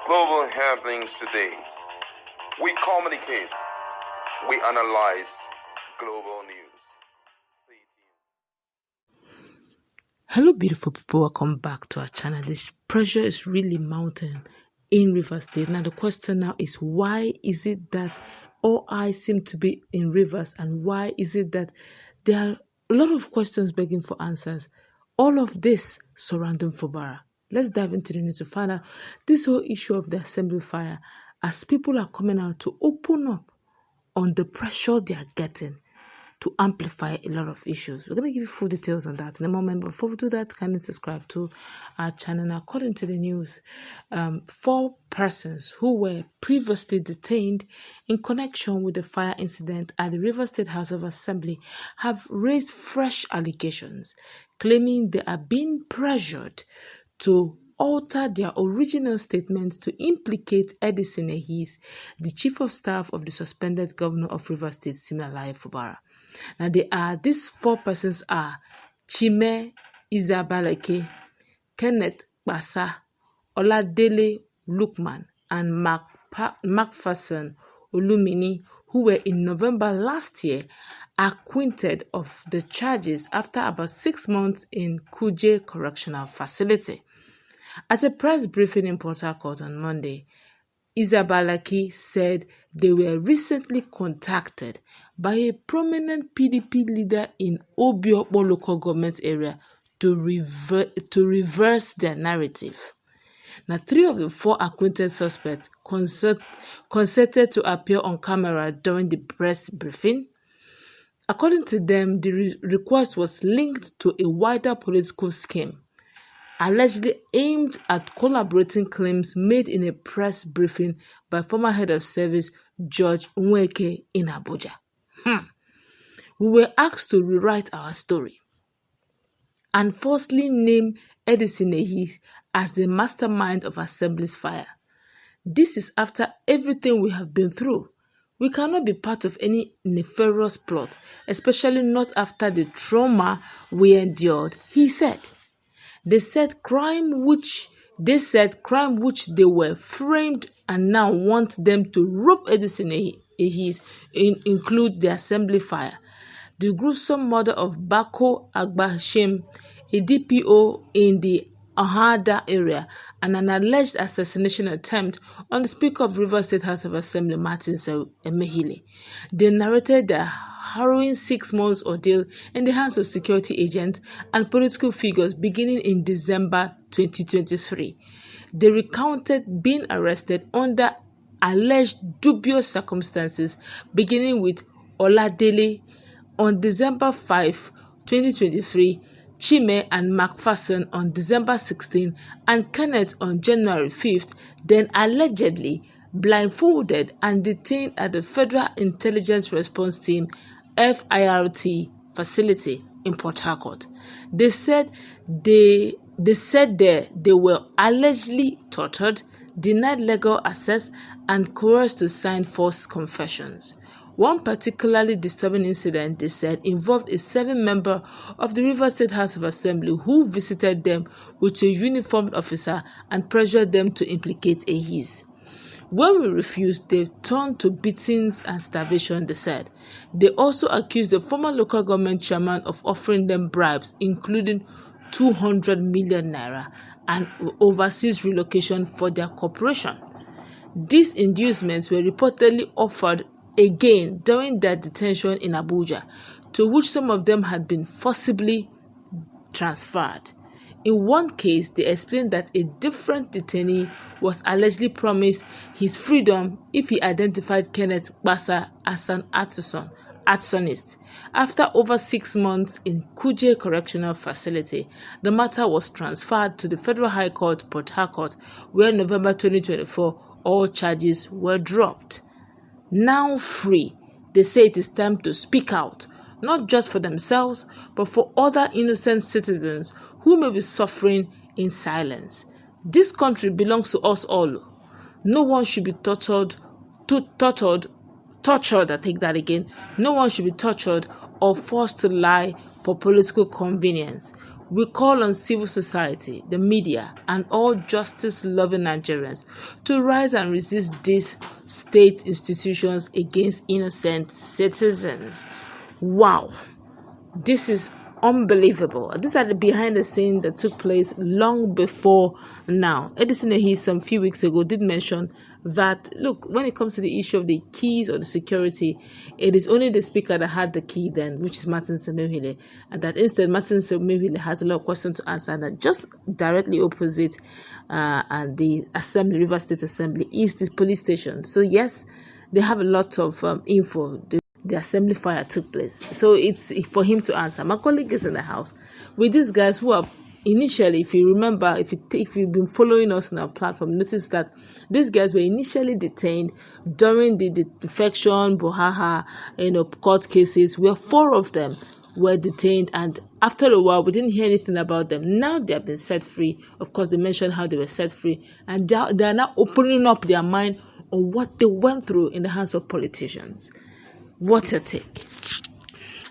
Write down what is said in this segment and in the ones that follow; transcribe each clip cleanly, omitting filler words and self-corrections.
Global happenings today. We communicate. We analyze global news. Stay tuned. Hello beautiful people, welcome back to our channel. This pressure is really mounting in Rivers State. Now the question now is, why is it that all eyes seem to be in Rivers, and why is it that there are a lot of questions begging for answers? All of this surrounding Fubara. Let's dive into the news to find out this whole issue of the assembly fire, as people are coming out to open up on the pressure they are getting to amplify a lot of issues. We're going to give you full details on that in a moment. But before we do that, kindly subscribe to our channel. According to the news, 4 persons who were previously detained in connection with the fire incident at the Rivers State House of Assembly have raised fresh allegations, claiming they are being pressured to alter their original statement to implicate Edison Ehis, the chief of staff of the suspended governor of Rivers State, Siminalayi Fubara. Now, these 4 persons are Chime Izabaleke, Kenneth Basa, Oladele Lukman, and Macpherson Olumini, who were in November last year acquitted of the charges after about 6 months in Kuje Correctional Facility. At a press briefing in Port Harcourt on Monday, Izabalaki said they were recently contacted by a prominent PDP leader in Obiopo local government area to reverse their narrative. Now, 3 of the 4 acquainted suspects consented to appear on camera during the press briefing. According to them, the request was linked to a wider political scheme, allegedly aimed at collaborating claims made in a press briefing by former head of service George Wike in Abuja. We were asked to rewrite our story and falsely name Edison Ehis as the mastermind of Assembly's fire. This is after everything we have been through. We cannot be part of any nefarious plot, especially not after the trauma we endured, he said. They said crime which they were framed and now want them to rope Edison Ehis includes the assembly fire, the gruesome murder of Bako Agbashim, a DPO in the Ahada area, and an alleged assassination attempt on the Speaker of Rivers State House of Assembly, Martin Emehile. They narrated their harrowing 6 months ordeal in the hands of security agents and political figures beginning in December 2023. They recounted being arrested under alleged dubious circumstances, beginning with Oladele on December 5, 2023, Chime and Macpherson on December 16, and Kenneth on January 5th, then allegedly blindfolded and detained at the Federal Intelligence Response Team FIRT facility in Port Harcourt. They said they were allegedly tortured, denied legal access, and coerced to sign false confessions. One particularly disturbing incident, they said, involved a 7-member of the Rivers State House of Assembly who visited them with a uniformed officer and pressured them to implicate Ehis. When we refused, they turned to beatings and starvation, they said. They also accused the former local government chairman of offering them bribes, including 200 million naira and overseas relocation for their corporation. These inducements were reportedly offered again during their detention in Abuja, to which some of them had been forcibly transferred. In one case, they explained that a different detainee was allegedly promised his freedom if he identified Kenneth Basa as an arsonist. After over 6 months in Kuje Correctional Facility, the matter was transferred to the Federal High Court, Port Harcourt, where in November 2024, all charges were dropped. Now free, they say it is time to speak out, not just for themselves, but for other innocent citizens who may be suffering in silence. This country belongs to us all. No one should be tortured, No one should be tortured or forced to lie for political convenience. We call on civil society, the media, and all justice-loving Nigerians to rise and resist these state institutions against innocent citizens. Wow, this is unbelievable. These are the behind the scenes that took place long before now. Edison Ehi some few weeks ago did mention that, look, when it comes to the issue of the keys or the security, it is only the speaker that had the key then, which is Martin Semehile, and that instead Martin Semehile has a lot of questions to answer, and that just directly opposite and the assembly, River State Assembly, is this police station. So yes, they have a lot of info. The assembly fire took place, so it's for him to answer. My colleague is in the house with these guys who are initially, if you remember, if you've been following us on our platform, notice that these guys were initially detained during the defection, Bohaha, court cases, where 4 of them were detained, and after a while we didn't hear anything about them. Now they have been set free. Of course, they mentioned how they were set free, and they are now opening up their mind on what they went through in the hands of politicians. What's your take?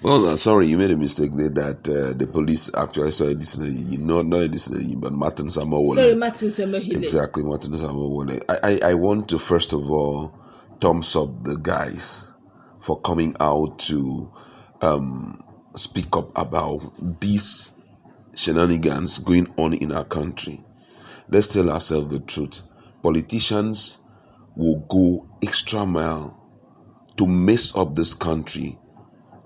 Well, sorry, you made a mistake there that the police actually saw this, not this, but Martin Samuel. Sorry, Martin Samuel. Exactly, Martin Samuel. I want to first of all thumbs up the guys for coming out to speak up about these shenanigans going on in our country. Let's tell ourselves the truth. Politicians will go extra mile to mess up this country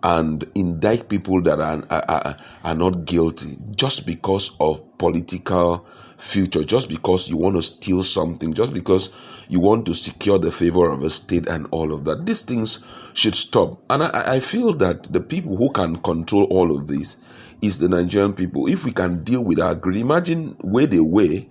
and indict people that are not guilty just because of political future, just because you want to steal something, just because you want to secure the favor of a state and all of that. These things should stop. And I feel that the people who can control all of this is the Nigerian people. If we can deal with our greed, imagine where they were,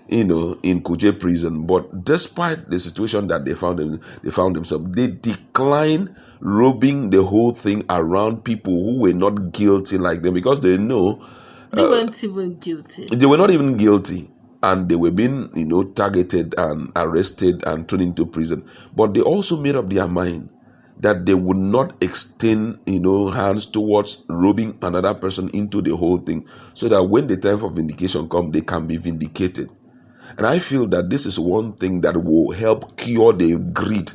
in Kuje prison, but despite the situation that they found themselves, they declined robbing the whole thing around people who were not guilty like them, because they know they weren't even guilty. They were not even guilty, and they were being targeted and arrested and thrown into prison. But they also made up their mind that they would not extend hands towards robbing another person into the whole thing, so that when the time for vindication comes, they can be vindicated. And I feel that this is one thing that will help cure the greed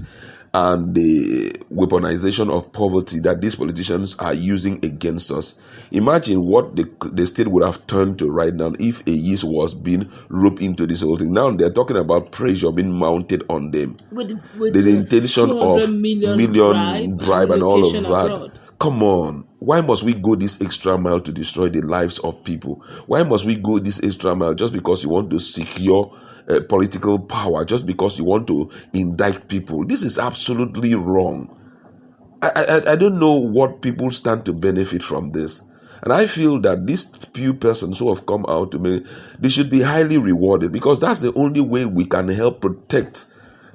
and the weaponization of poverty that these politicians are using against us. Imagine what the state would have turned to right now if a yeast was being roped into this whole thing. Now they're talking about pressure being mounted on them with the intention of million bribe and all of that. Abroad. Come on. Why must we go this extra mile to destroy the lives of people? Why must we go this extra mile just because you want to secure political power, just because you want to indict people? This is absolutely wrong. I don't know what people stand to benefit from this. And I feel that these few persons who have come out to me, they should be highly rewarded, because that's the only way we can help protect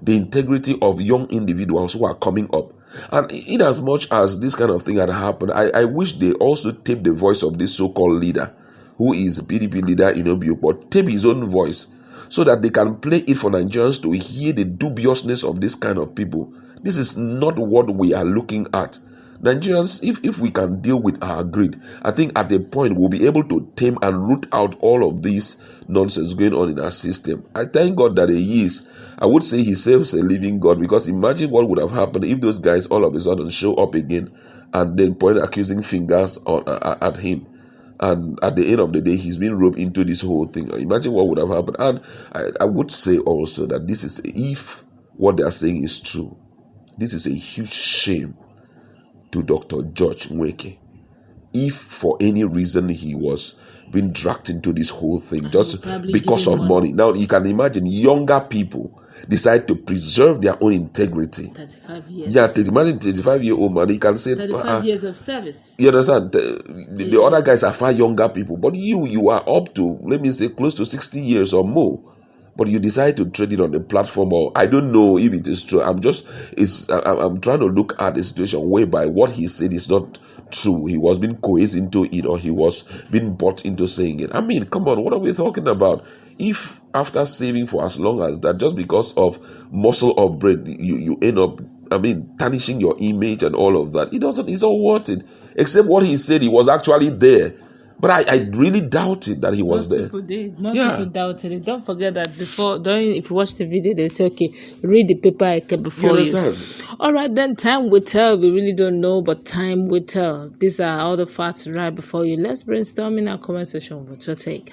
the integrity of young individuals who are coming up. And in as much as this kind of thing had happened, I wish they also tape the voice of this so-called leader, who is a PDP leader in Obio, but tape his own voice so that they can play it for Nigerians to hear the dubiousness of this kind of people. This is not what we are looking at. Nigerians, if we can deal with our greed, I think at a point we'll be able to tame and root out all of this nonsense going on in our system. I thank God that He is. I would say He serves a living God, because imagine what would have happened if those guys all of a sudden show up again and then point accusing fingers at him. And at the end of the day, he's been roped into this whole thing. Imagine what would have happened. And I would say also that this is, if what they are saying is true, this is a huge shame to Dr. George Wike. If for any reason he was being dragged into this whole thing just because of money. Now you can imagine younger people decide to preserve their own integrity. 35 years. Yeah, imagine 35-year-old man. You can say 35 years of service. You understand? The other guys are far younger people, but you are up to, let me say, close to 60 years or more. But you decide to trade it on the platform, or I don't know if it is true. I'm trying to look at the situation whereby what he said is not true. He was being coerced into it, or he was being bought into saying it. I mean, come on, what are we talking about? If after saving for as long as that, just because of muscle or bread, you end up, tarnishing your image and all of that, it's not worth it. Except what he said, he was actually there. But I really doubted that he was there. People did. Most people doubted it. Don't forget that if you watch the video, they say, okay, read the paper before you. All right, then time will tell. We really don't know, but time will tell. These are all the facts right before you. Let's brainstorm in our comment section. What's your take?